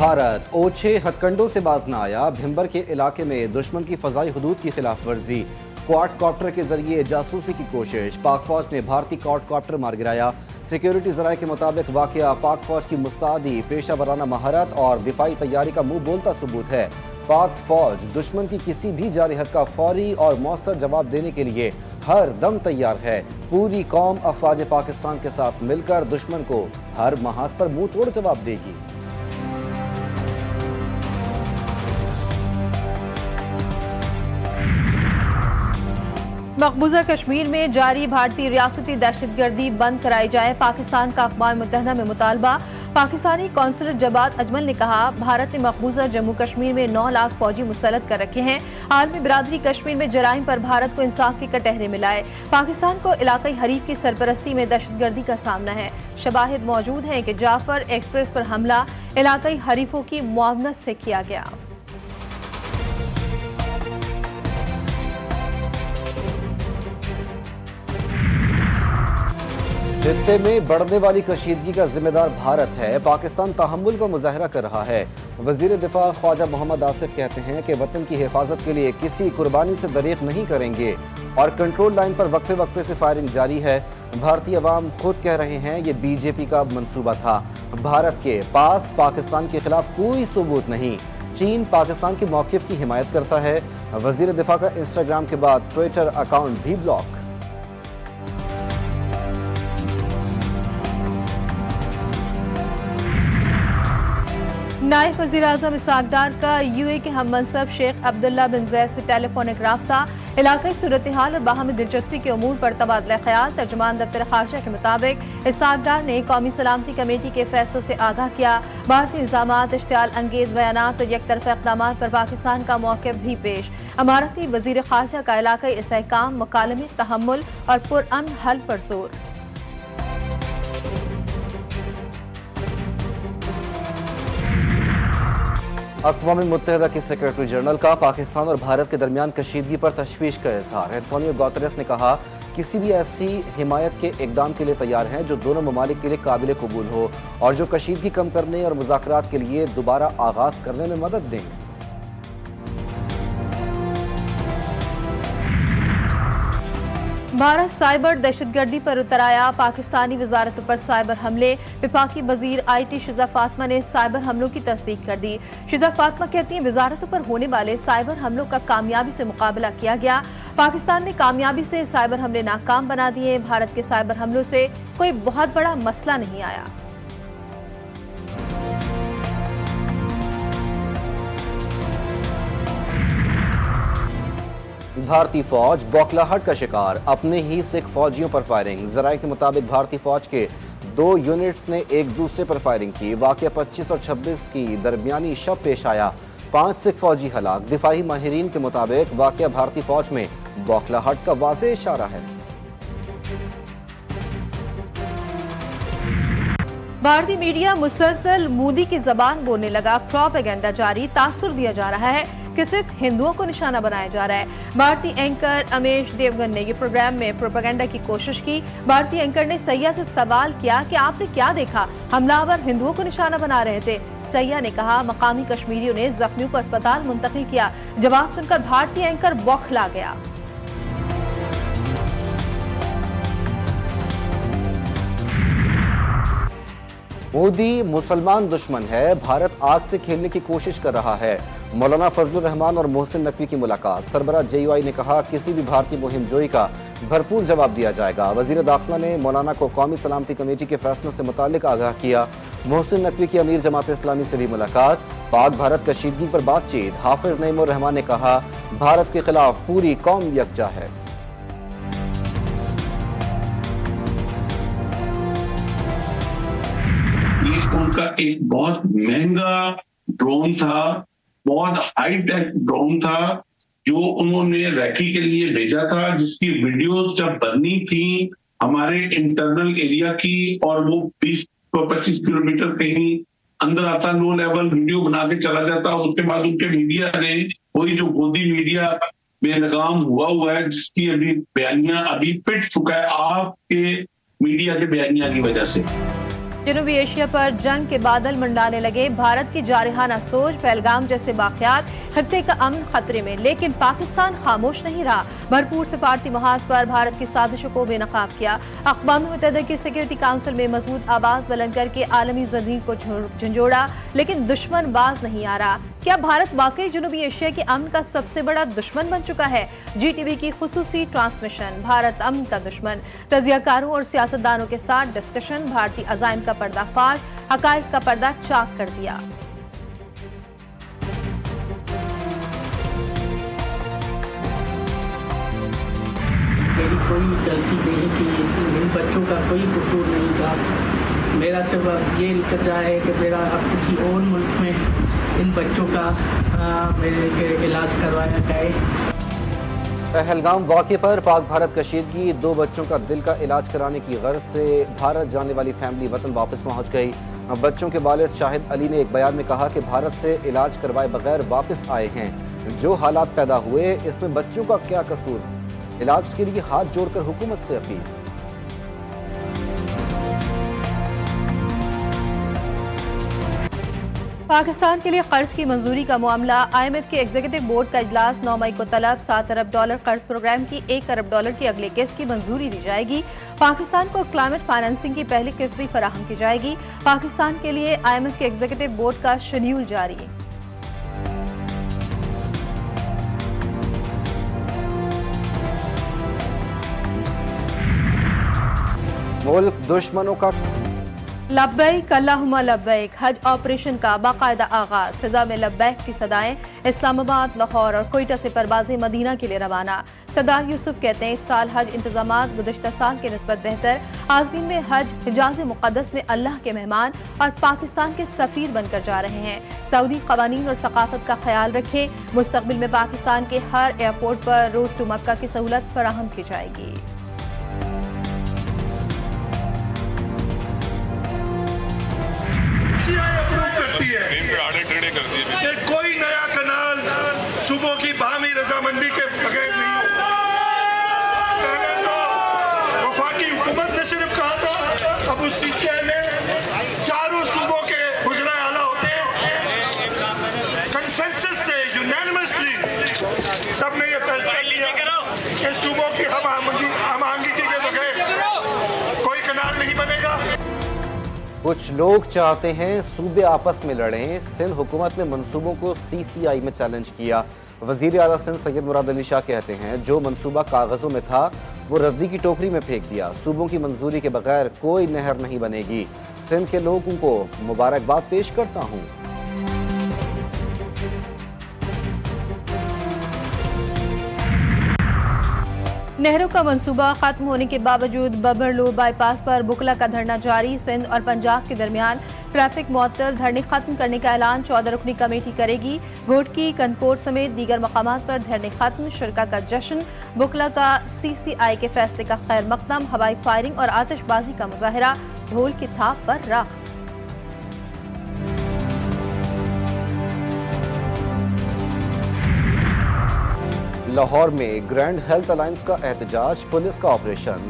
भारत ओछे हथकंडों से बाज न आया। भिंबर के इलाके में दुश्मन की फजाई हुदूद की खिलाफ वर्जी। क्वाडकॉप्टर के जरिए जासूसी की कोशिश। पाक फौज ने भारतीय क्वाडकॉप्टर मार गिराया। सिक्योरिटी जराये के मुताबिक वाकया पाक फौज की मुस्तादी, पेशा वराना महारत और दिफाई तैयारी का मुंह बोलता सबूत है। पाक फौज दुश्मन की किसी भी जारहत का फौरी और मौसर जवाब देने के लिए हर दम तैयार है। पूरी कौम अफवाज पाकिस्तान के साथ मिलकर दुश्मन को हर महाज पर मुंह तोड़ जवाब देगी। मकबूजा कश्मीर में जारी भारतीय रियासती दहशतगर्दी बंद कराई जाए, पाकिस्तान का अक़वाम मुत्तहिदा में मुतालबा। पाकिस्तानी कौंसलर जवाद अजमल ने कहा, भारत ने मकबूजा जम्मू कश्मीर में 9 लाख फौजी मुसल्लत कर रखे हैं। आलमी बिरादरी कश्मीर में जराइम पर भारत को इंसाफ के कटहरे मिलाए। पाकिस्तान को इलाकाई हरीफ की सरपरस्ती में दहशतगर्दी का सामना है। शवाहिद मौजूद हैं कि जाफर एक्सप्रेस पर हमला इलाकाई हरीफों की मुआवनत से किया गया। खित्ते में बढ़ने वाली कशीदगी का जिम्मेदार भारत है। पाकिस्तान तहम्मुल का मुजाहरा कर रहा है। वजीर दिफा ख्वाजा मोहम्मद आसिफ कहते हैं कि वतन की हिफाजत के लिए किसी कुर्बानी से दरीग नहीं करेंगे और कंट्रोल लाइन पर वक्फे वक्फे से फायरिंग जारी है। भारतीय अवाम खुद कह रहे हैं ये बीजेपी का मंसूबा था। भारत के पास पाकिस्तान के खिलाफ कोई सबूत नहीं। चीन पाकिस्तान के मौक़िफ़ की हिमायत करता है। वजीर दिफा का इंस्टाग्राम के बाद ट्विटर अकाउंट भी ब्लॉक। नायब वज़ीर-ए-आज़म इसहाक़ डार का यूए के हम मनसब शेख अब्दुल्ला बिन ज़ैद से टेलीफोनिक राब्ता। इलाकाई सूरत हाल और बाहमी दिलचस्पी के उमूर पर तबादला ख्याल। तर्जुमान दफ्तर खारजा के मुताबिक इसहाक़ डार ने कौमी सलामती कमेटी के फैसलों से आगाह किया। भारतीय इल्ज़ामात, इश्तियाल अंगेज बयानात और यकतरफ़ा इक़दामात पर पाकिस्तान का मौक़िफ़ भी पेश। अमारती वज़ीर खारजा का इलाकाई इस्तेहकाम, मुकालमे, तहम्मुल और पुरअमन हल पर जोर। अक़वाम मुत्तहिदा के सेक्रेटरी जनरल का पाकिस्तान और भारत के दरमियान कशीदगी पर तशवीश का इजहार। एंटोनियो गुतेरेस ने कहा, किसी भी ऐसी हिमायत के इक़दाम के लिए तैयार हैं जो दोनों ममालिक के लिए काबिल कबूल हो और जो कशीदगी कम करने और मुज़ाकरात के लिए दोबारा आगाज़ करने में मदद दें। भारत साइबर दहशतगर्दी पर उतर आया। पाकिस्तानी वजारतों पर साइबर हमले। वफाकी वजीर IT शिजा फातिमा ने साइबर हमलों की तस्दीक कर दी। शिजा फातिमा कहती हैं, वजारतों पर होने वाले साइबर हमलों का कामयाबी से मुकाबला किया गया। पाकिस्तान ने कामयाबी से साइबर हमले नाकाम बना दिए। भारत के साइबर हमलों से कोई बहुत बड़ा मसला नहीं आया। भारतीय फौज बौखलाहट का शिकार, अपने ही सिख फौजियों पर फायरिंग। जराये के मुताबिक भारतीय फौज के 2 यूनिट्स ने एक दूसरे पर फायरिंग की। वाकया 25 और 26 की दरमियानी शब पेश आया। 5 सिख फौजी हलाक। दिफाई माहिरीन के मुताबिक वाकया भारतीय फौज में बौखलाहट का वाज़ेह इशारा है। भारतीय मीडिया मुसलसल मोदी की जबान बोलने लगा। प्रोपेगेंडा जारी। तासुर दिया जा रहा है कि सिर्फ हिंदुओं को निशाना बनाया जा रहा है। भारतीय एंकर अमेश देवगन ने ये प्रोग्राम में प्रोपेगेंडा की कोशिश की। भारतीय एंकर ने सैया से सवाल किया कि आपने क्या देखा, हमलावर हिंदुओं को निशाना बना रहे थे। सैया ने कहा, मकामी कश्मीरियों ने जख्मियों को अस्पताल मुंतकिल किया। जवाब सुनकर भारतीय एंकर बौखला गया। मोदी मुसलमान दुश्मन है, भारत आग से खेलने की कोशिश कर रहा है। मौलाना फजलुर रहमान और मोहसिन नकवी की मुलाकात। सरबराह JUI ने कहा, किसी भी भारतीय मुहिम जोई का भरपूर जवाब दिया जाएगा। वजीर दाखिला ने मौलाना को कौमी सलामती कमेटी के फैसलों से मुतालिक आगाह किया। मोहसिन नकवी की अमीर जमात इस्लामी से भी मुलाकात। पाक भारत कशीदगी पर बातचीत। हाफिज नईमुर रहमान ने कहा, भारत के खिलाफ पूरी कौम यकजा है। ये उनका एक बहुत महंगा ड्रोन था, बहुत हाईटेक ड्रोन था जो उन्होंने रैकी के लिए भेजा था, जिसकी वीडियोस जब बननी थी हमारे इंटरनल एरिया की और वो 20-25 किलोमीटर कहीं अंदर आता, लो लेवल वीडियो बना के चला जाता। उसके बाद उनके मीडिया ने वही जो गोदी मीडिया बेलगाम हुआ है, जिसकी अभी बयानियां अभी पिट चुका है आपके मीडिया के बयानिया की वजह से। जनूबी एशिया पर जंग के बादल मंडाने लगे। भारत की जारहाना सोच, पहलगाम जैसे वाकयात, खत्ते का अमन खतरे में, लेकिन पाकिस्तान खामोश नहीं रहा। भरपूर सिफारती महाज पर भारत की साजिशों को बेनकाब किया। अक़वाम मुत्तहिदा की सिक्योरिटी काउंसिल में मजबूत आवाज बुलंद करके आलमी ज़मीर को झंझोड़ा, लेकिन दुश्मन बाज नहीं आ रहा। क्या भारत वाकई जनूबी एशिया के अमन का सबसे बड़ा दुश्मन बन चुका है? GTV की खुसूसी ट्रांसमिशन, भारत अमन का दुश्मन, तजियाकारों और सियासतदानों के साथ डिस्कशन, भारतीय अज़ाइम का पर्दाफाश, हकाइक का पर्दा चाक कर दिया। मेरी कोई गलती नहीं थी, इन बच्चों का कोई कसूर नहीं था। मेरा सिर्फ अब ये इल्तिजा है कि मेरा अब किसी और मुल्क में इन बच्चों का मेरे इलाज करवाया जाए। पहलगाम वाक़े पर पाक भारत कशीदगी, 2 बच्चों का दिल का इलाज कराने की गर्ज से भारत जाने वाली फैमिली वतन वापस पहुंच गई। बच्चों के वालिद शाहिद अली ने एक बयान में कहा कि भारत से इलाज करवाए बगैर वापस आए हैं। जो हालात पैदा हुए इसमें बच्चों का क्या कसूर? इलाज के लिए हाथ जोड़कर हुकूमत से अपील। पाकिस्तान के लिए कर्ज की मंजूरी का मामला, IMF के एग्जीक्यूटिव बोर्ड का इजलास 9 मई को तलब। $7 अरब कर्ज प्रोग्राम की $1 अरब की अगले किस्त की मंजूरी दी जाएगी। पाकिस्तान को क्लाइमेट फाइनेंसिंग की पहली किस्त भी फराहम की जाएगी। पाकिस्तान के लिए IMF के एग्जीक्यूटिव बोर्ड का शेड्यूल जारी। मुल्क दुश्मनों का लब्बैक अल्लाहुम्मा लब्बैक, हज ऑपरेशन का बाकायदा आगाज, फिजा में लब्बैक की सदाएं। इस्लामाबाद, लाहौर और कोयटा से परवाजें मदीना के लिए रवाना। सरदार यूसुफ कहते हैं इस साल हज इंतजामात गुज़श्ता साल के निस्बत बेहतर। आज़मीन में हज हिजाज़ मुक़द्दस में अल्लाह के मेहमान और पाकिस्तान के सफ़ीर बनकर जा रहे हैं। सऊदी क़वानीन और सकाफ़त का ख्याल रखें। मुस्तक़बिल में पाकिस्तान के हर एयरपोर्ट पर रोड टू मक्का की सहूलत फराहम की जाएगी। करती है कि कोई नया कनाल सूबों की बाहमी रजामंदी के बगैर नहीं होगा। पहले तो वफाकी हुकूमत ने सिर्फ कहा था, अब उस सिलसिले में चारों सूबों के वज़ीर आला होते हैं। कंसेंसस से यूनानिमसली सब ने यह फैसला लिया कि सूबों की हम आहंगी के बगैर कोई कनाल नहीं बनेगा। कुछ लोग चाहते हैं सूबे आपस में लड़ें। सिंध हुकूमत ने मंसूबों को CCI में चैलेंज किया। वजीर आला सिंध सैयद मुराद अली शाह कहते हैं जो मंसूबा कागजों में था वो रद्दी की टोकरी में फेंक दिया। सूबों की मंजूरी के बगैर कोई नहर नहीं बनेगी। सिंध के लोगों को मुबारकबाद पेश करता हूँ। नहरों का मंसूबा खत्म होने के बावजूद बबरलू बाईपास पर बुकला का धरना जारी। सिंध और पंजाब के दरमियान ट्रैफिक मुअत्तल, धरने खत्म करने का ऐलान 14 रुकनी कमेटी करेगी। घोटकी, कनकोट समेत दीगर मकामात पर धरने खत्म, शुरका का जश्न। बुकला का CCI के फैसले का खैर मकदम, हवाई फायरिंग और आतिशबाजी का मुजाहरा, ढोल की थाप पर रक्स। लाहौर में ग्रैंड हेल्थ अलायंस का एहतजाज, पुलिस का ऑपरेशन।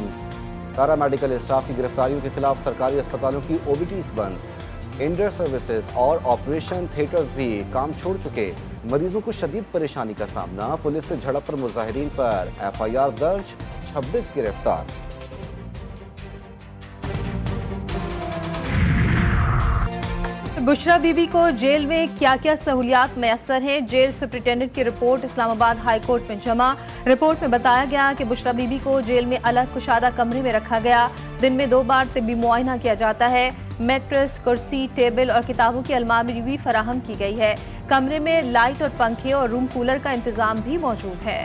पैरा मेडिकल स्टाफ की गिरफ्तारियों के खिलाफ सरकारी अस्पतालों की OPDs बंद। इंडर सर्विसेज और ऑपरेशन थिएटर्स भी काम छोड़ चुके। मरीजों को शदीद परेशानी का सामना। पुलिस से झड़प पर मुजाहिरीन पर FIR दर्ज, 26 गिरफ्तार। बुशरा बीबी को जेल में क्या क्या सहूलियात मैसर हैं? जेल सुप्रिंटेंडेंट की रिपोर्ट इस्लामाबाद हाई कोर्ट में जमा। रिपोर्ट में बताया गया कि बुशरा बीबी को जेल में अलग कुशादा कमरे में रखा गया। दिन में 2 बार तिब्बी मुआयना किया जाता है। मैट्रेस, कुर्सी, टेबल और किताबों की अलमारी भी फराहम की गई है। कमरे में लाइट और पंखे और रूम कूलर का इंतजाम भी मौजूद है।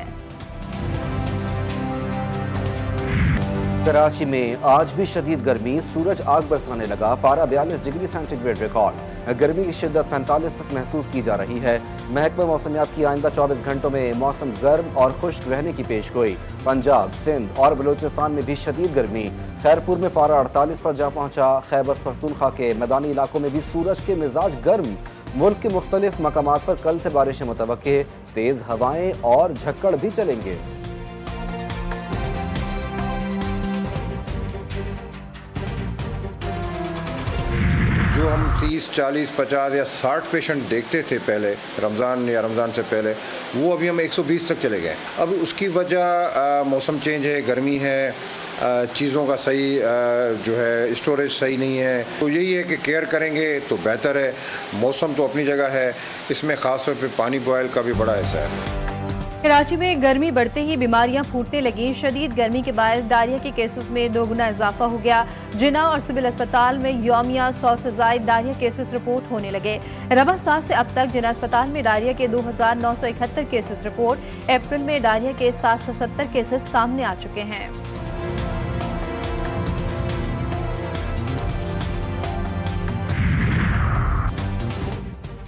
कराची में आज भी शदीद गर्मी, सूरज आग बरसाने लगा। पारा 42 डिग्री सेंटीग्रेड रिकॉर्ड। गर्मी की शिद्दत 45 तक महसूस की जा रही है। महकमा मौसमियात की आइंदा 24 घंटों में मौसम गर्म और खुश्क रहने की पेशगोई। पंजाब, सिंध और बलूचिस्तान में भी शदीद गर्मी। खैरपुर में पारा 48 पर जा पहुंचा। खैबर पख्तूनख्वा के मैदानी इलाकों में भी सूरज के मिजाज गर्म। मुल्क के मुख्तलिफ मकामात पर कल से बारिशें मुतवक्के। तेज हवाएं और झक्कड़ भी चलेंगे। जो हम 30, 40, 50 या 60 पेशेंट देखते थे पहले रमज़ान या रमज़ान से पहले, वो अभी हम 120 तक चले गए। अब उसकी वजह मौसम चेंज है, गर्मी है, चीज़ों का सही जो है स्टोरेज सही नहीं है। तो यही है कि केयर करेंगे तो बेहतर है। मौसम तो अपनी जगह है, इसमें ख़ास तौर पे पानी बॉयल का भी बड़ा हिस्सा है। कराची में गर्मी बढ़ते ही बीमारियां फूटने लगी। शदीद गर्मी के बायस डायरिया के केसेस में 2 गुना इजाफा हो गया। जिना और सिविल अस्पताल में यौमिया 100 से जायद डायरिया केसेस रिपोर्ट होने लगे। रबा साल से अब तक जिना अस्पताल में डायरिया के 2971 केसेस रिपोर्ट। अप्रैल में डायरिया के 770 केसेस सामने आ चुके हैं।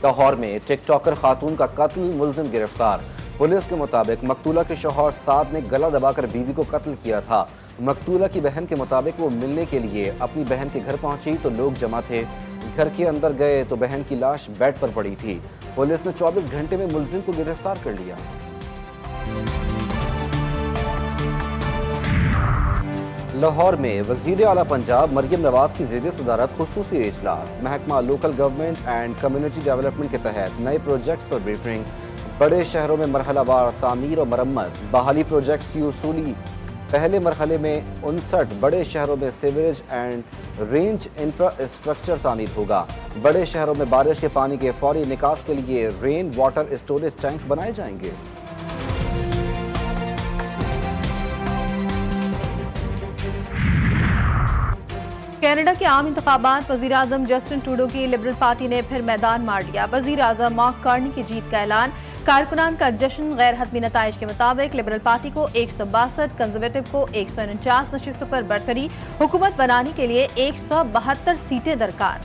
लाहौर में टिकटॉकर खातून का कत्ल, मुलजिम गिरफ्तार। पुलिस के मुताबिक मकतूला के शौहर साद ने गला दबाकर बीवी को कत्ल किया था। मकतूला की बहन के मुताबिक वो मिलने के लिए अपनी बहन के घर पहुंची तो लोग जमा थे। घर के अंदर गए तो बहन की लाश बेड पर पड़ी थी। पुलिस ने 24 घंटे में मुलजिम को गिरफ्तार कर लिया। लाहौर में वज़ीर आला पंजाब मरियम नवाज की ज़ेर सदारत खुसूसी इजलास। महकमा local government and community development के तहत नए प्रोजेक्ट्स पर ब्रीफिंग। बड़े शहरों में मरहलावार तामीर और मरम्मत, बहाली प्रोजेक्ट्स की उसूली। पहले मरहले में 59 बड़े शहरों में सीवरेज एंड रेंज इंफ्रास्ट्रक्चर तामीर होगा। बड़े शहरों में बारिश के पानी के फौरी निकास के लिए रेन वाटर स्टोरेज टैंक बनाए जाएंगे। कनाडा के आम इंतखाबात, वज़ीर आज़म जस्टिन ट्रूडो की लिबरल पार्टी ने फिर मैदान मार लिया। वज़ीर आज़म मार्क कार्नी की जीत का ऐलान। कारकुनान का जश्न। गैर हतमी नताइज के मुताबिक लिबरल पार्टी को 162, कंजर्वेटिव को 149 नशिस्तों पर बरतरी। हुकूमत बनाने के लिए 172 सीटें दरकार।